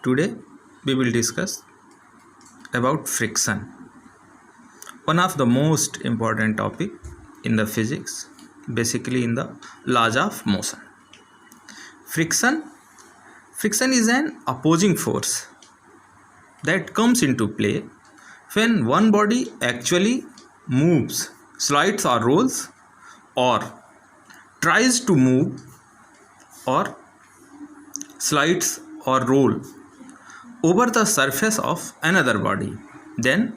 Today we will discuss about friction, one of the most important topic in the physics, basically in the laws of motion. Friction is an opposing force that comes into play when one body actually moves, slides or rolls, or tries to move or slides or roll over the surface of another body. Then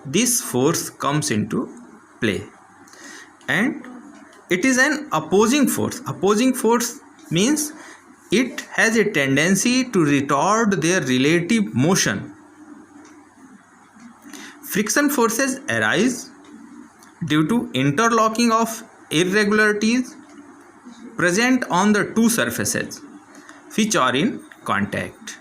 this force comes into play, and it is an opposing force. Opposing force means it has a tendency to retard their relative motion. Friction forces arise due to interlocking of irregularities present on the two surfaces which are in contact.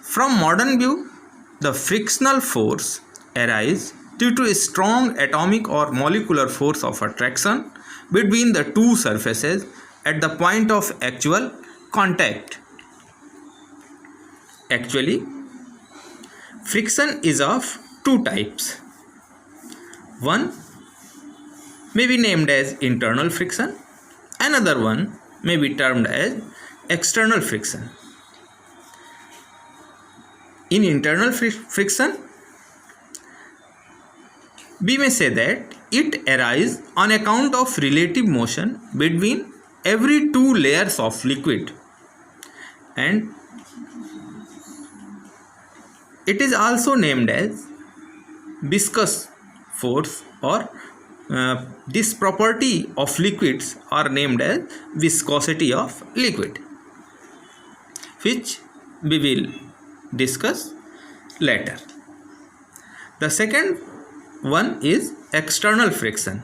From modern view, the frictional force arises due to a strong atomic or molecular force of attraction between the two surfaces at the point of actual contact. Actually, friction is of two types. One may be named as internal friction, another one may be termed as external friction. In internal friction, we may say that it arises on account of relative motion between every two layers of liquid, and it is also named as viscous force, or this property of liquids are named as viscosity of liquid, which we will discuss later. The second one is external friction.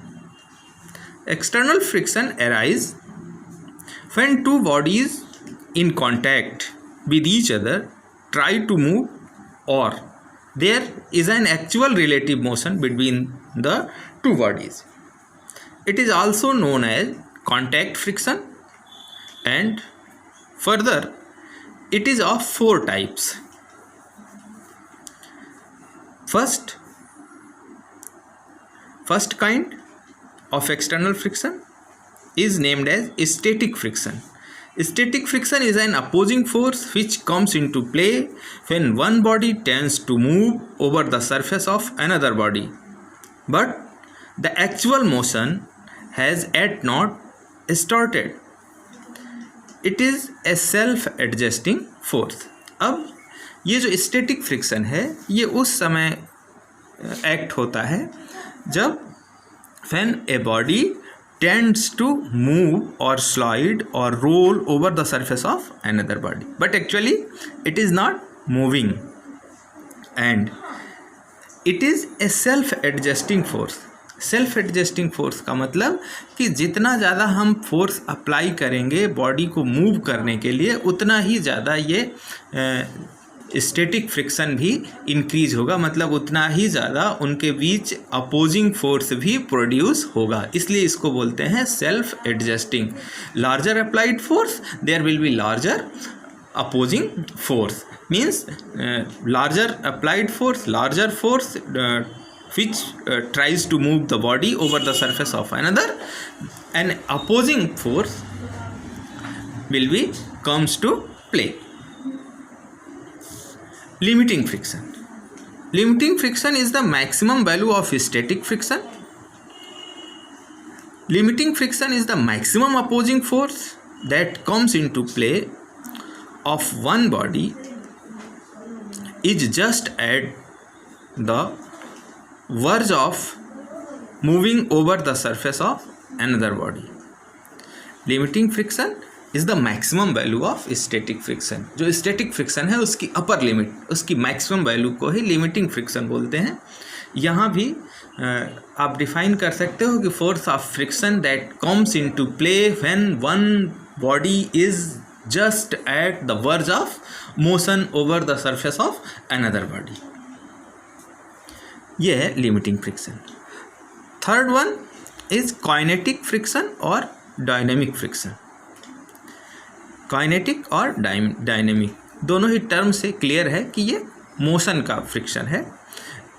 External friction arises when two bodies in contact with each other try to move, or there is an actual relative motion between the two bodies. It is also known as contact friction, and further it is of four types. First kind of external friction is named as static friction. Static friction is an opposing force which comes into play when one body tends to move over the surface of another body, but the actual motion has yet not started. It is a self-adjusting force. अब ये जो static friction है, ये उस समय act होता है जब when a body tends to move or slide or roll over the surface of another body, but actually it is not moving, and it is a self-adjusting force. Self adjusting force का मतलब कि जितना ज़्यादा हम force apply करेंगे body को move करने के लिए, उतना ही ज़्यादा ये स्टैटिक फ्रिक्शन भी इंक्रीज होगा, मतलब उतना ही ज़्यादा उनके बीच अपोजिंग फोर्स भी प्रोड्यूस होगा. इसलिए इसको बोलते हैं self adjusting. Larger applied force, there will be larger opposing force. Means larger applied force, larger force which tries to move the body over the surface of another, an opposing force will be comes to play. Limiting friction. Limiting friction is the maximum value of static friction. Limiting friction is the maximum opposing force that comes into play of one body is just at the verge of moving over the surface of another body. Limiting friction is the maximum value of static friction. जो static friction है उसकी upper limit, उसकी maximum value को ही limiting friction बोलते हैं. यहाँ भी आप define कर सकते हो कि force of friction that comes into play when one body is just at the verge of motion over the surface of another body. ये है limiting friction. Third one is kinetic friction और dynamic friction. Kinetic और dynamic दोनों ही term से clear है कि ये motion का फ्रिक्शन है।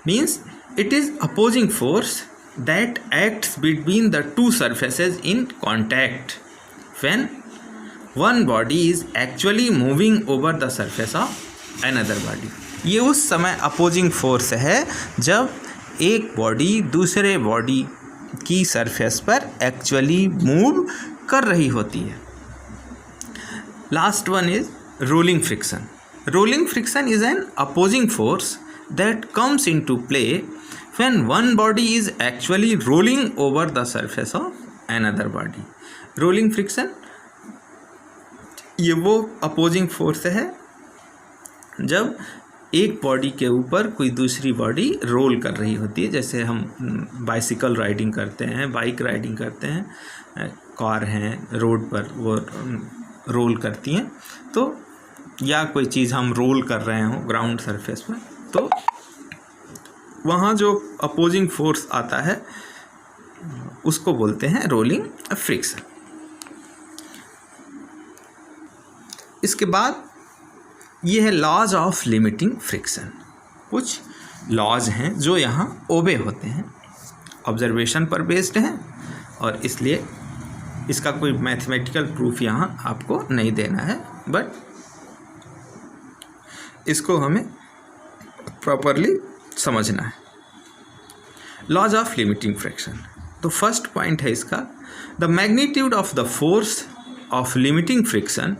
Means it is opposing force that acts between the to surfaces in contact when one body is actually moving over the surface of another body. ये उस समय अपोजिंग फोर्स है जब एक बॉडी दूसरे बॉडी की सरफेस पर एक्चुअली मूव कर रही होती है। Last one is rolling friction. Rolling friction is an opposing force that comes into play when one body is actually rolling over the surface of another body. Rolling friction ये वो opposing force है जब एक body के ऊपर कोई दूसरी body roll कर रही होती है। जैसे हम बाइसिकल राइडिंग करते हैं, बाइक राइडिंग करते हैं, कार हैं रोड पर वो रोल करती हैं, तो या कोई चीज़ हम रोल कर रहे हों ग्राउंड सरफेस पर, तो वहाँ जो अपोजिंग फोर्स आता है उसको बोलते हैं रोलिंग फ्रिक्शन। इसके बाद ये है लॉज ऑफ लिमिटिंग फ्रिक्शन। कुछ लॉज हैं जो यहाँ ओबे होते हैं, ऑब्जर्वेशन पर बेस्ड हैं और इसलिए इसका कोई मैथमेटिकल प्रूफ यहाँ आपको नहीं देना है, बट इसको हमें प्रॉपरली समझना है। लॉज ऑफ लिमिटिंग फ्रिक्शन, तो फर्स्ट पॉइंट है इसका, the magnitude of the force of limiting friction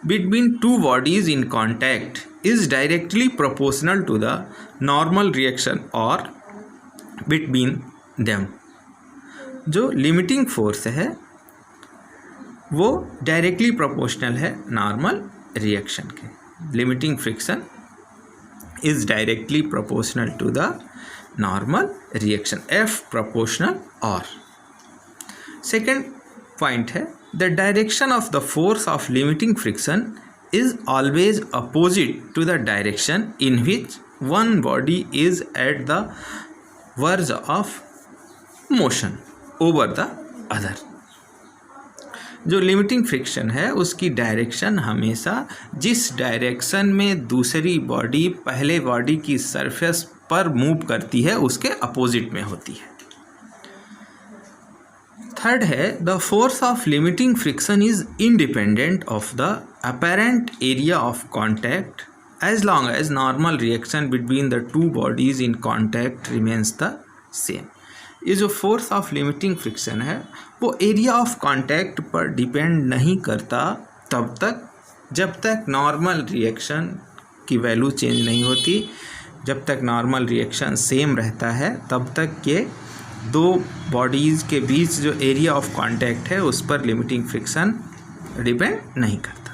between two bodies in contact is directly proportional to the normal reaction or between them। जो limiting force है वो directly proportional है normal reaction के। Limiting friction is directly proportional to the normal reaction, F proportional R। Second point है, the direction of the force of limiting friction is always opposite to the direction in which one body is at the verge of motion over the other। जो limiting friction है उसकी direction हमेशा जिस direction में दूसरी body पहले body की surface पर मूव करती है उसके अपोजिट में होती है। थर्ड है, the force of limiting friction is independent of the apparent area of contact as long as normal reaction between the two bodies in contact remains the same. ये जो फोर्स ऑफ लिमिटिंग फ्रिक्शन है वो area of contact पर depend नहीं करता तब तक जब तक नॉर्मल रिएक्शन की वैल्यू चेंज नहीं होती। जब तक नॉर्मल रिएक्शन सेम रहता है तब तक ये दो बॉडीज़ के बीच जो एरिया ऑफ कॉन्टैक्ट है उस पर लिमिटिंग फ्रिक्शन डिपेंड नहीं करता।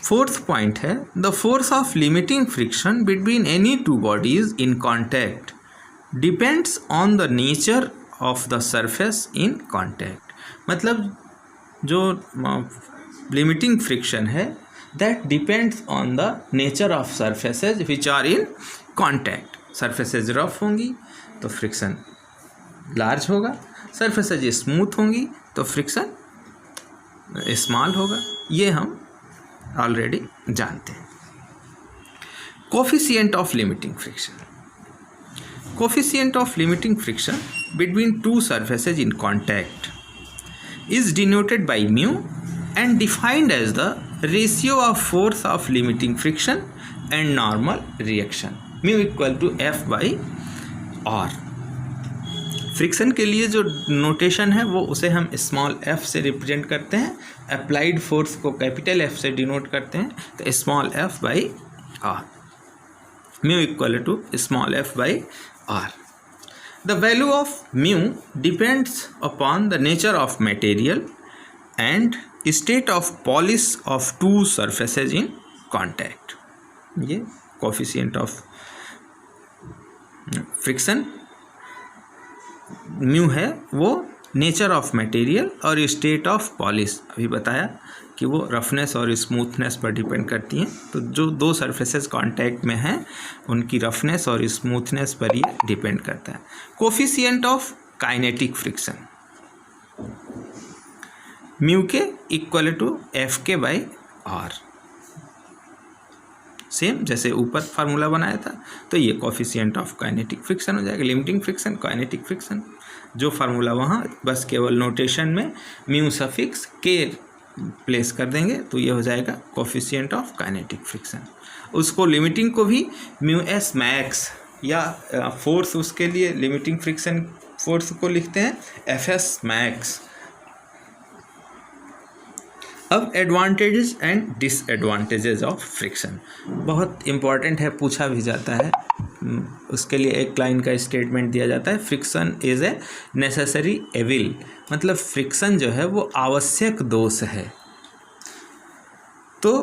फोर्थ पॉइंट है, the force of limiting friction between any two bodies in contact depends on the nature of the surface in contact. मतलब जो लिमिटिंग फ्रिक्शन है that depends on the nature of surfaces which are in contact. Surfaces rough होंगी तो friction large होगा, surfaces smooth होंगी तो friction small होगा। ये हम ऑलरेडी जानते हैं। Coefficient of limiting friction, coefficient of limiting friction between two surfaces in contact is denoted by mu and defined as the ratio of force of limiting friction and normal reaction, mu equal to F by R। Friction के लिए जो notation है वो उसे हम small f से represent करते हैं, अप्लाइड फोर्स को कैपिटल F से डिनोट करते हैं तो small f by R, mu equal to small f by R। The value of mu depends upon the nature of material and state of polish of two surfaces in contact। ये coefficient of friction mu है वो nature of material और state of polish अभी बताया कि वो roughness और smoothness पर डिपेंड करती हैं। तो जो दो सरफेसेस कांटेक्ट में हैं उनकी रफनेस और स्मूथनेस पर ये डिपेंड करता है। Coefficient of kinetic friction mu के इक्वल टू एफ के बाई आर। सेम जैसे ऊपर फार्मूला बनाया था, तो ये कोफिशिएंट ऑफ काइनेटिक फ्रिक्शन हो जाएगा, लिमिटिंग फ्रिक्शन, काइनेटिक फ्रिक्शन। जो फार्मूला वहाँ बस केवल नोटेशन में म्यू सफिक्स के प्लेस कर देंगे, तो ये हो जाएगा कोफिशिएंट ऑफ काइनेटिक फ्रिक्शन। उसको लिमिटिंग को भी म्यू एस मैक्स या फोर्स, उसके लिए लिमिटिंग फ्रिक्शन फोर्स को लिखते हैं एफ एस मैक्स। अब advantages and disadvantages of friction बहुत इम्पॉर्टेंट है, पूछा भी जाता है। उसके लिए एक लाइन का स्टेटमेंट दिया जाता है, friction is a necessary evil, मतलब फ्रिक्शन जो है वो आवश्यक दोष है। तो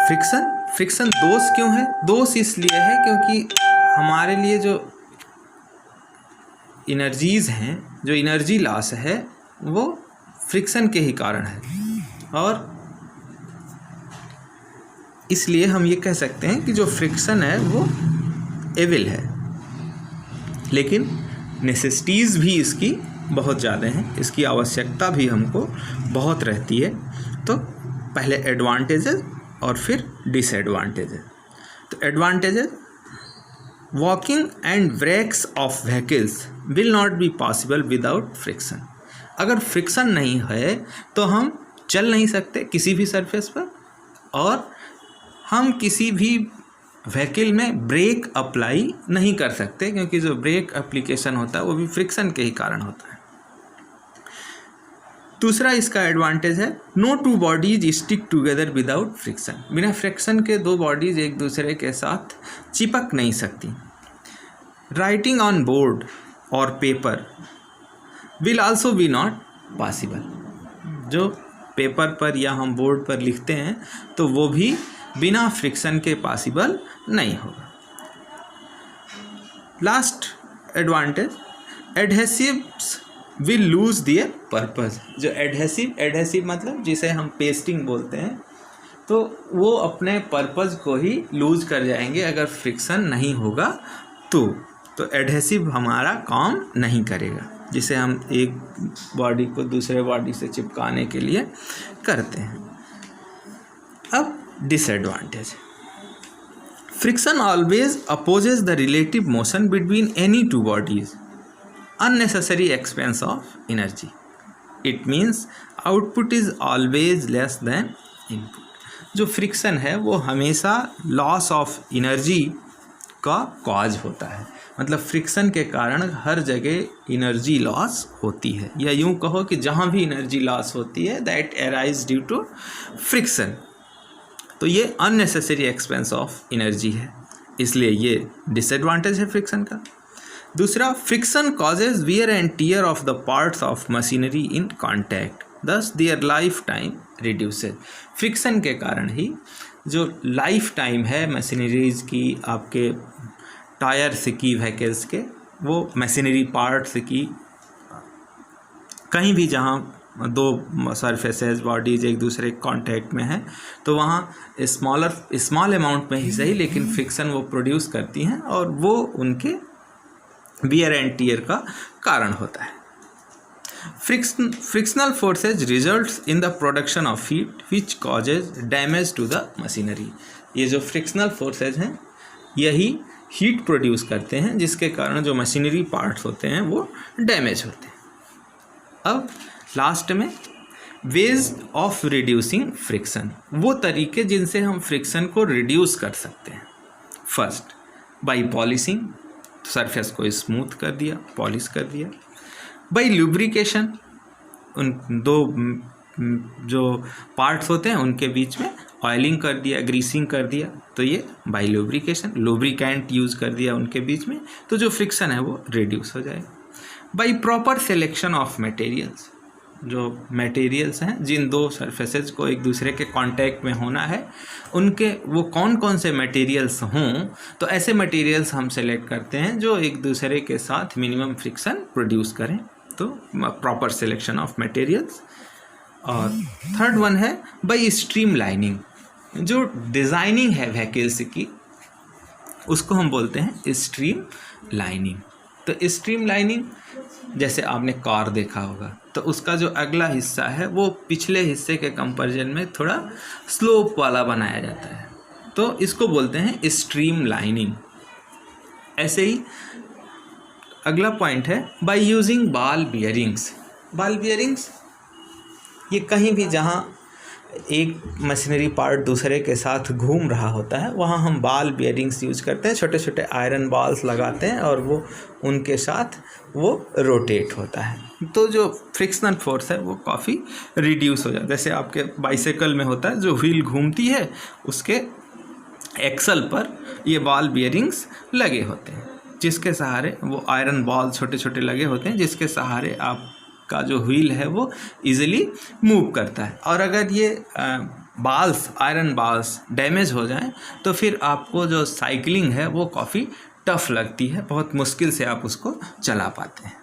फ्रिक्शन दोष क्यों है? दोष इसलिए है क्योंकि हमारे लिए जो एनर्जीज़ हैं, जो एनर्जी लॉस है, वो फ्रिक्शन के ही कारण है, और इसलिए हम ये कह सकते हैं कि जो फ्रिक्शन है वो एविल है। लेकिन नेसेसिटीज़ भी इसकी बहुत ज़्यादा हैं, इसकी आवश्यकता भी हमको बहुत रहती है। तो पहले एडवांटेजेस और फिर डिसएडवांटेजेस। तो advantages, walking and brakes of vehicles will not be possible without friction. अगर फ्रिक्शन नहीं है तो हम चल नहीं सकते किसी भी सरफेस पर, और हम किसी भी व्हीकल में ब्रेक अप्लाई नहीं कर सकते, क्योंकि जो ब्रेक एप्लीकेशन होता है वो भी फ्रिक्शन के ही कारण होता है। दूसरा इसका एडवांटेज है, no two bodies stick together without friction. बिना फ्रिक्शन के दो बॉडीज एक दूसरे के साथ चिपक नहीं सकती। राइटिंग ऑन बोर्ड और paper will also be not possible. जो पेपर पर या हम बोर्ड पर लिखते हैं तो वो भी बिना फ्रिक्शन के पॉसिबल नहीं होगा। Last advantage, adhesives will lose their purpose. जो एडहेसिव मतलब जिसे हम पेस्टिंग बोलते हैं, तो वो अपने पर्पस को ही लूज कर जाएंगे अगर फ्रिक्शन नहीं होगा तो एडहेसिव हमारा काम नहीं करेगा, जिसे हम एक बॉडी को दूसरे बॉडी से चिपकाने के लिए करते हैं। अब disadvantage, friction always opposes the relative motion between any two bodies, unnecessary expense of energy. It means output is always less than input. जो फ्रिक्शन है वो हमेशा लॉस ऑफ एनर्जी का कॉज होता है, मतलब फ्रिक्शन के कारण हर जगह एनर्जी लॉस होती है, या यूँ कहो कि जहाँ भी एनर्जी लॉस होती है that arise due to friction. तो ये अननेसेसरी एक्सपेंस ऑफ एनर्जी है, इसलिए ये डिसएडवांटेज है फ्रिक्शन का। दूसरा, friction causes wear and tear of the parts of machinery in contact, thus their lifetime reduces. Friction के कारण ही जो लाइफ टाइम है मशीनरीज की, आपके टायर्स की, व्हीकल्स के, वो मशीनरी पार्ट्स की, कहीं भी जहाँ दो सरफेसेस बॉडीज एक दूसरे कांटेक्ट में हैं तो वहाँ स्मॉल अमाउंट में ही सही लेकिन फ्रिक्शन वो प्रोड्यूस करती हैं, और वो उनके वियर एंड टीयर का कारण होता है। Frictional forces results in the production of heat which causes damage to the machinery. ये जो फ्रिक्शनल फोर्सेज हैं यही हीट प्रोड्यूस करते हैं, जिसके कारण जो मशीनरी पार्ट्स होते हैं वो डैमेज होते हैं। अब लास्ट में वेज ऑफ रिड्यूसिंग फ्रिक्शन, वो तरीके जिनसे हम फ्रिक्शन को रिड्यूस कर सकते हैं। फर्स्ट, बाई पॉलिशिंग, सरफेस को स्मूथ कर दिया, पॉलिश कर दिया। बाई लुब्रिकेशन, उन दो जो पार्ट्स होते हैं उनके बीच में ऑयलिंग कर दिया, ग्रीसिंग कर दिया, तो ये बाई लुब्रिकेशन, लुब्रिकेंट यूज़ कर दिया उनके बीच में, तो जो फ्रिक्शन है वो रिड्यूस हो जाएगा। By proper selection of materials, जो मटेरियल्स हैं जिन दो सरफेसेज को एक दूसरे के कांटेक्ट में होना है, उनके वो कौन कौन से मटेरियल्स हों, तो ऐसे मटेरियल्स हम सेलेक्ट करते हैं जो एक दूसरे के साथ मिनिमम फ्रिक्शन प्रोड्यूस करें, तो प्रॉपर सिलेक्शन ऑफ मटेरियल्स। और थर्ड वन है बाई स्ट्रीम लाइनिंग, जो डिज़ाइनिंग है व्हीकल्स की उसको हम बोलते हैं स्ट्रीम लाइनिंग। तो स्ट्रीम लाइनिंग, जैसे आपने कार देखा होगा तो तो उसका जो अगला हिस्सा है वो पिछले हिस्से के कंपैरिजन में थोड़ा स्लोप वाला बनाया जाता है, तो इसको बोलते हैं स्ट्रीम लाइनिंग। ऐसे ही अगला पॉइंट है by using ball bearings. Ball bearings ये कहीं भी जहाँ एक मशीनरी पार्ट दूसरे के साथ घूम रहा होता है वहाँ हम बॉल बियरिंग्स यूज करते हैं, छोटे छोटे आयरन बॉल्स लगाते हैं और वो उनके साथ वो रोटेट होता है, तो जो फ्रिक्शनल फोर्स है वो काफ़ी रिड्यूस हो जाता है। जैसे आपके बाइसाइकिल में होता है, जो व्हील घूमती है उसके एक्सल पर ये बॉल बियरिंग्स लगे होते हैं, जिसके सहारे वो आयरन बॉल छोटे छोटे लगे होते हैं, जिसके सहारे आपका जो व्हील है वो इजीली मूव करता है। और अगर ये बाल्स, आयरन बाल्स डैमेज हो जाएं तो फिर आपको जो साइकिलिंग है वो काफ़ी टफ लगती है, बहुत मुश्किल से आप उसको चला पाते हैं।